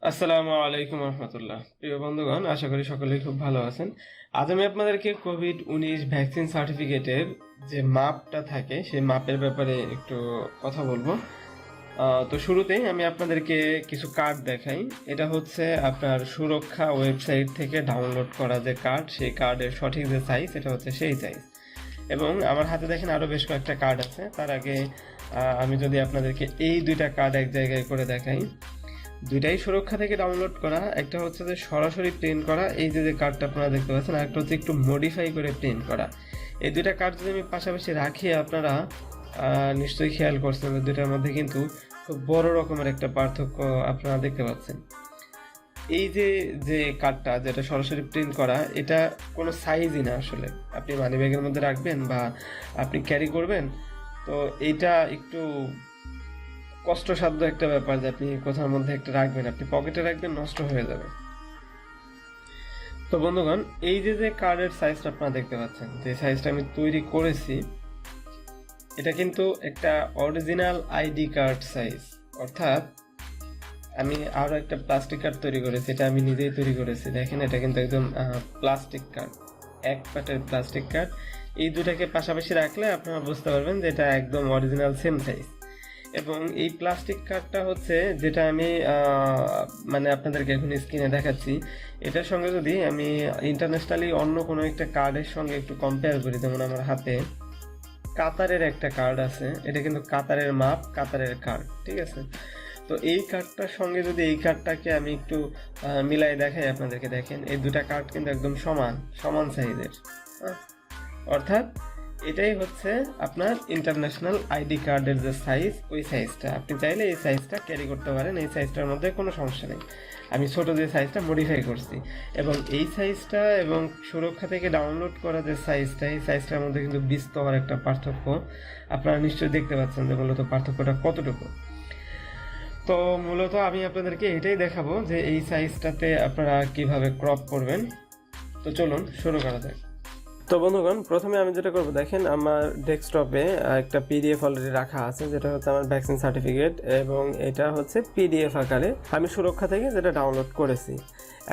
আসসালামু আলাইকুম রহমতুল্লাহ। প্রিয় বন্ধুগণ, আশা করি সকলেই খুব ভালো আছেন। আজ আমি আপনাদেরকে কোভিড-19 ভ্যাকসিন সার্টিফিকেটের যে মাপটা থাকে সেই মাপের ব্যাপারে একটু কথা বলবো। তো শুরুতেই আমি আপনাদেরকে কিছু কার্ড দেখাই। এটা হচ্ছে আপনার সুরক্ষা ওয়েবসাইট থেকে ডাউনলোড করা যে কার্ড, সেই কার্ডের সঠিক যে সাইজ এটা হচ্ছে সেই সাইজ। এবং আমার হাতে দেখেন আরও বেশ কয়েকটা কার্ড আছে। তার আগে আমি যদি আপনাদেরকে এই দুইটা কার্ড এক জায়গায় করে দেখাই, দুইটাই সুরক্ষা থেকে ডাউনলোড করা। একটা হচ্ছে যে সরাসরি প্রিন্ট করা, এই যে কার্ডটা আপনারা দেখতে পাচ্ছেন, আর একটা হচ্ছে একটু মডিফাই করে প্রিন্ট করা। এই দুইটা কার্ড যদি আমি পাশাপাশি রাখি, আপনারা নিশ্চয়ই খেয়াল করছেন যে দুইটার মধ্যে কিন্তু খুব বড় রকমের একটা পার্থক্য আপনারা দেখতে পাচ্ছেন। এই যে যে কার্ডটা যেটা সরাসরি প্রিন্ট করা, এটা কোনো সাইজই না আসলে। আপনি মানি ব্যাগের মধ্যে রাখবেন বা আপনি ক্যারি করবেন, তো এইটা একটু কষ্টসাধ্য একটা ব্যাপার যে আপনি কোথার মধ্যে একটা রাখবেন, আপনি পকেটে রাখবেন, নষ্ট হয়ে যাবে। তো বন্ধুগণ, এই যে যে কার্ডের সাইজটা আপনারা দেখতে পাচ্ছেন, যে সাইজটা আমি তৈরি করেছি, এটা কিন্তু একটা অরিজিনাল আইডি কার্ড সাইজ। অর্থাৎ আমি আরও একটা প্লাস্টিক কার্ড তৈরি করেছি, এটা আমি নিজেই তৈরি করেছি। দেখেন, এটা কিন্তু একদম প্লাস্টিক কার্ড, এক পাটের প্লাস্টিক কার্ড। এই দুটাকে পাশাপাশি রাখলে আপনারা বুঝতে পারবেন যে এটা একদম অরিজিনাল সেম সাইজ। এবং এই প্লাস্টিক কার্ডটা হচ্ছে যেটা আমি মানে আপনাদেরকে এখন স্ক্রিনে দেখাচ্ছি, এটার সঙ্গে যদি আমি ইন্টারন্যাশনালি অন্য কোনো একটা কার্ডের সঙ্গে একটু কম্পেয়ার করি, যেমন আমার হাতে কাতারের একটা কার্ড আছে, এটা কিন্তু কাতারের মাপ, কাতারের কার্ড, ঠিক আছে। তো এই কার্ডটার সঙ্গে যদি এই কার্ডটাকে আমি একটু মিলাই দেখাই আপনাদেরকে, দেখেন এই দুটা কার্ড কিন্তু একদম সমান সমান সাইজের। অর্থাৎ এটাই হচ্ছে আপনার ইন্টারন্যাশনাল আইডি কার্ডের যে সাইজ, ওই সাইজটা। আপনি চাইলে এই সাইজটা ক্যারি করতে পারেন, এই সাইজটার মধ্যে কোনো সমস্যা নেই। আমি ছোট যে সাইজটা মডিফাই করছি, এবং এই সাইজটা এবং সুরক্ষা থেকে ডাউনলোড করা যে সাইজটা, এই সাইজটার মধ্যে কিন্তু বিস্তর একটা পার্থক্য আপনারা নিশ্চয়ই দেখতে পাচ্ছেন যে মূলত পার্থক্যটা কতটুকু। তো মূলত আমি আপনাদেরকে এটাই দেখাবো যে এই সাইজটাতে আপনারা কিভাবে ক্রপ করবেন। তো চলুন শুরু করা যাক। তো বন্ধুগণ, প্রথমে আমি যেটা করবো, দেখেন আমার ডেস্কটপে একটা পিডিএফ অলরেডি রাখা আছে, যেটা হচ্ছে আমার ভ্যাকসিন সার্টিফিকেট, এবং এটা হচ্ছে পিডিএফ আকারে আমি সুরক্ষা থেকে যেটা ডাউনলোড করেছি।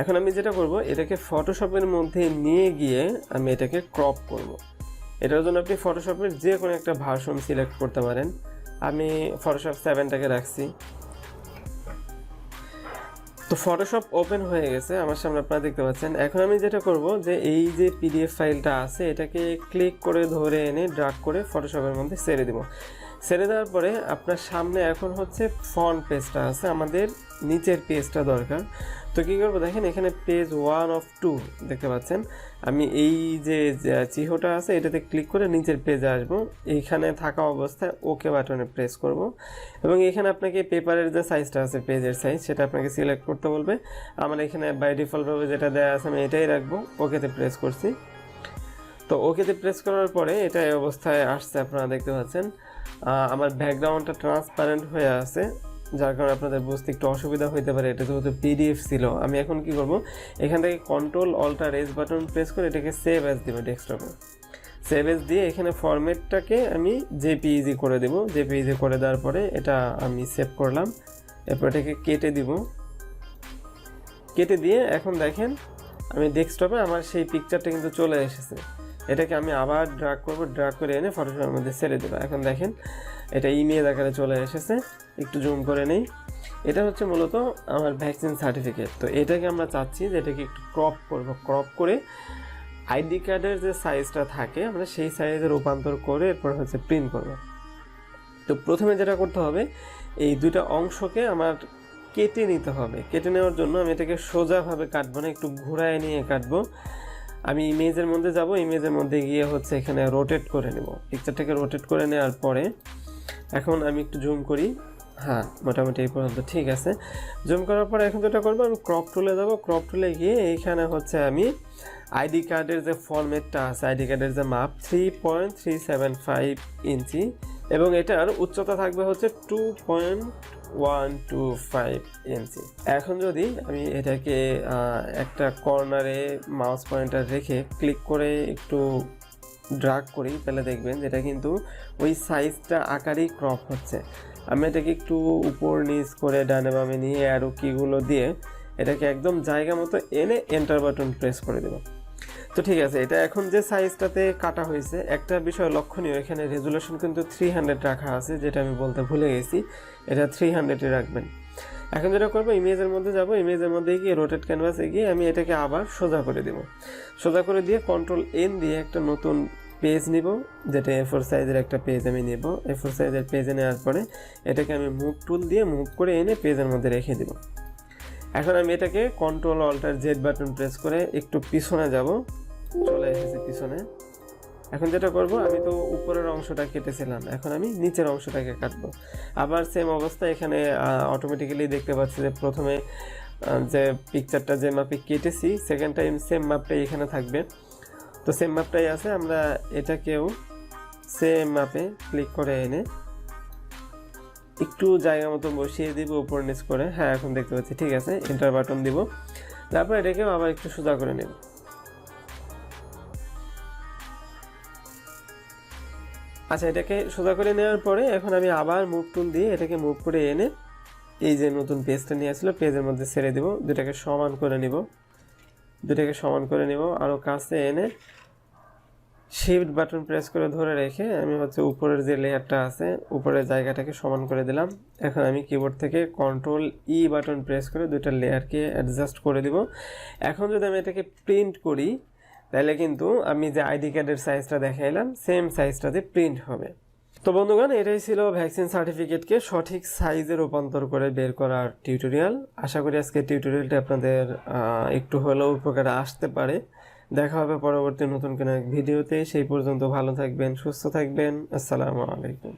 এখন আমি যেটা করব, এটাকে ফটোশপের মধ্যে নিয়ে গিয়ে আমি এটাকে ক্রপ করব। এটার জন্য আপনি ফটোশপের যে কোনো একটা ভার্সন সিলেক্ট করতে পারেন। আমি ফটোশপ 7টাকে রাখছি। তো ফটোশপ ওপেন হয়ে গেছে আমার সামনে, আপনারা দেখতে পাচ্ছেন। এখন আমি যেটা করব, যে এই যে পিডিএফ ফাইলটা আছে, এটাকে ক্লিক করে ধরে এনে ড্র্যাগ করে ফটোশপের মধ্যে ছেড়ে দেব। ছেড়ে দেওয়ার পরে আপনার সামনে এখন হচ্ছে ফ্রন্ট পেজটা আছে, আমাদের নিচের পেজটা দরকার। তো কী করবো, দেখেন এখানে পেজ 1 of 2 দেখতে পাচ্ছেন। আমি এই যে চিহ্নটা আছে, এটাতে ক্লিক করে নিচের পেজে আসবো। এইখানে থাকা অবস্থায় ওকে বাটনে প্রেস করব, এবং এখানে আপনাকে পেপারের যে সাইজটা আছে, পেজের সাইজ, সেটা আপনাকে সিলেক্ট করতে বলবে। আমার এখানে বাই ডিফল্টভাবে যেটা দেওয়া আছে আমি এটাই রাখবো। ওকেতে প্রেস করছি। তো ওকেতে প্রেস করার পরে এটা এই অবস্থায় আসছে, আপনারা দেখতে পাচ্ছেন। আমার ব্যাকগ্রাউন্ডটা ট্রান্সপারেন্ট হয়ে আছে, যার কারণে আপনাদের বুঝতে একটু অসুবিধা হতে পারে। এটা যেহেতু পিডিএফ ছিল, আমি এখন কি করব, এখান থেকে Ctrl-Alt-S বাটন প্রেস করে এটাকে সেভ অ্যাজ দেবো ডেস্কটপে। সেভ অ্যাজ দিয়ে এখানে ফরম্যাটটাকে আমি জেপিইজি করে দেবো। জেপিইজি করে দেওয়ার পরে এটা আমি সেভ করলাম। এরপর এটাকে কেটে দিব। কেটে দিয়ে এখন দেখেন আমি ডেস্কটপে আমার সেই পিকচারটা কিন্তু চলে এসেছে। এটাকে আমি আবার ড্র্যাগ করব, ড্র্যাগ করে এনে ফটোশপের মধ্যে ছেড়ে দেবো। এখন দেখেন এটা ইমেজ আকারে চলে এসেছে। একটু জুম করে নেই। এটা হচ্ছে মূলত আমার ভ্যাকসিন সার্টিফিকেট। তো এটাকে আমরা চাচ্ছি যে এটাকে একটু ক্রপ করব। ক্রপ করে আইডি কার্ডের যে সাইজটা থাকে আমরা সেই সাইজে রূপান্তর করে এরপর হচ্ছে প্রিন্ট করব। তো প্রথমে যেটা করতে হবে, এই দুইটা অংশকে আমার কেটে নিতে হবে। কেটে নেওয়ার জন্য আমি এটাকে সোজাভাবে কাটবো না, একটু ঘুরায় নিয়ে কাটবো। আমি ইমেজের মধ্যে যাব, ইমেজের মধ্যে গিয়ে হচ্ছে এখানে রোটেট করে নেব। পিকচারটাকে রোটেট করে নেওয়ার পরে এখন আমি একটু জুম করি। হ্যাঁ, মোটামুটি এই পর্যন্ত ঠিক আছে। জুম করার পরে এখন যেটা করবো, আমি ক্রপ টুলে যাব। ক্রপ টুলে গিয়ে এইখানে হচ্ছে আমি আইডি কার্ডের যে ফরম্যাটটা আছে, আইডি কার্ডের যে মাপ 3.375 ইঞ্চি, এবং এটার উচ্চতা থাকবে হচ্ছে 2.125 ইঞ্চি। এখন যদি আমি এটাকে একটা কর্নারে মাউস পয়েন্টার রেখে ক্লিক করে একটু ড্র্যাগ করি, তাহলে দেখবেন যেটা কিন্তু ওই সাইজটা আকারেই ক্রপ হচ্ছে। আমি এটাকে একটু উপর নিচ করে ডানে বামে নিয়ে অ্যারো কিগুলো দিয়ে এটাকে একদম জায়গা মতো এনে এন্টার বাটন প্রেস করে দেব। তো ঠিক আছে, এটা এখন যে সাইজটাতে কাটা হয়েছে, একটা বিষয় লক্ষণীয়, এখানে রেজুলেশন কিন্তু 300 রাখা আছে, যেটা আমি বলতে ভুলে গেছি, এটা 300-এ রাখবেন। এখন যেটা করবো, ইমেজের মধ্যে যাব, ইমেজের মধ্যে গিয়ে রোটেট ক্যানভাসে গিয়ে আমি এটাকে আবার সোজা করে দেব। সোজা করে দিয়ে Ctrl+N দিয়ে একটা নতুন পেজ নিব, যেটা A4 সাইজের একটা পেজ আমি নেব। A4 সাইজের পেজে নেওয়ার পরে এটাকে আমি মুভ টুল দিয়ে মুভ করে এনে পেজের মধ্যে রেখে দেব। এখন আমি এটাকে Ctrl+Alt+Z বাটন প্রেস করে একটু পিছনে যাব, চলে এসেছি পিছনে। এখন যেটা করব, আমি তো উপরের অংশটা কেটেছিলাম, এখন আমি নিচের অংশটাকে কাটবো। আবার সেম অবস্থা, এখানে অটোমেটিক্যালি দেখতে পাচ্ছি যে প্রথমে যে পিকচারটা যে মাপে কেটেছি, সেকেন্ড টাইম সেম মাপটাই এখানে থাকবে। তো সেম মাপটাই আছে, আমরা এটাকেও সেম মাপে ক্লিক করে এনে একটু জায়গা মতো বসিয়ে দিব উপর নিচ করে। হ্যাঁ, এখন দেখতে পাচ্ছি, ঠিক আছে। এন্টার বাটন দিব, তারপর এটাকেও আবার একটু সোজা করে নেব। আচ্ছা, এটাকে সোজা করে নেওয়ার পরে এখন আমি আবার মুভ টুল দিয়ে এটাকে মুভ করে এনে এই যে নতুন পেজটা নিয়ে আসলো, পেজের মধ্যে ছেড়ে দিব। দুটাকে সমান করে নিব, আরও কাছে এনে শিফট বাটন প্রেস করে ধরে রেখে আমি উপরের যে লেয়ারটা আছে, উপরের জায়গাটাকে সমান করে দিলাম। এখন আমি কিবোর্ড থেকে Ctrl+E বাটন প্রেস করে দুইটা লেয়ারকে অ্যাডজাস্ট করে দিব। এখন যদি আমি এটাকে প্রিন্ট করি, তাহলে কিন্তু আমি যে আইডি কার্ডের সাইজটা দেখাইলাম, সেম সাইজটাতে প্রিন্ট হবে। তো বন্ধুগণ, এটাই ছিল ভ্যাকসিন সার্টিফিকেটকে সঠিক সাইজে রূপান্তর করে বের করার টিউটোরিয়াল। আশা করি আজকে টিউটোরিয়ালটা আপনাদের একটু হলেও উপকারে আসতে পারে। দেখা হবে পরবর্তী নতুন কোনো এক ভিডিওতে। সেই পর্যন্ত ভালো থাকবেন, সুস্থ থাকবেন। আসসালামু আলাইকুম।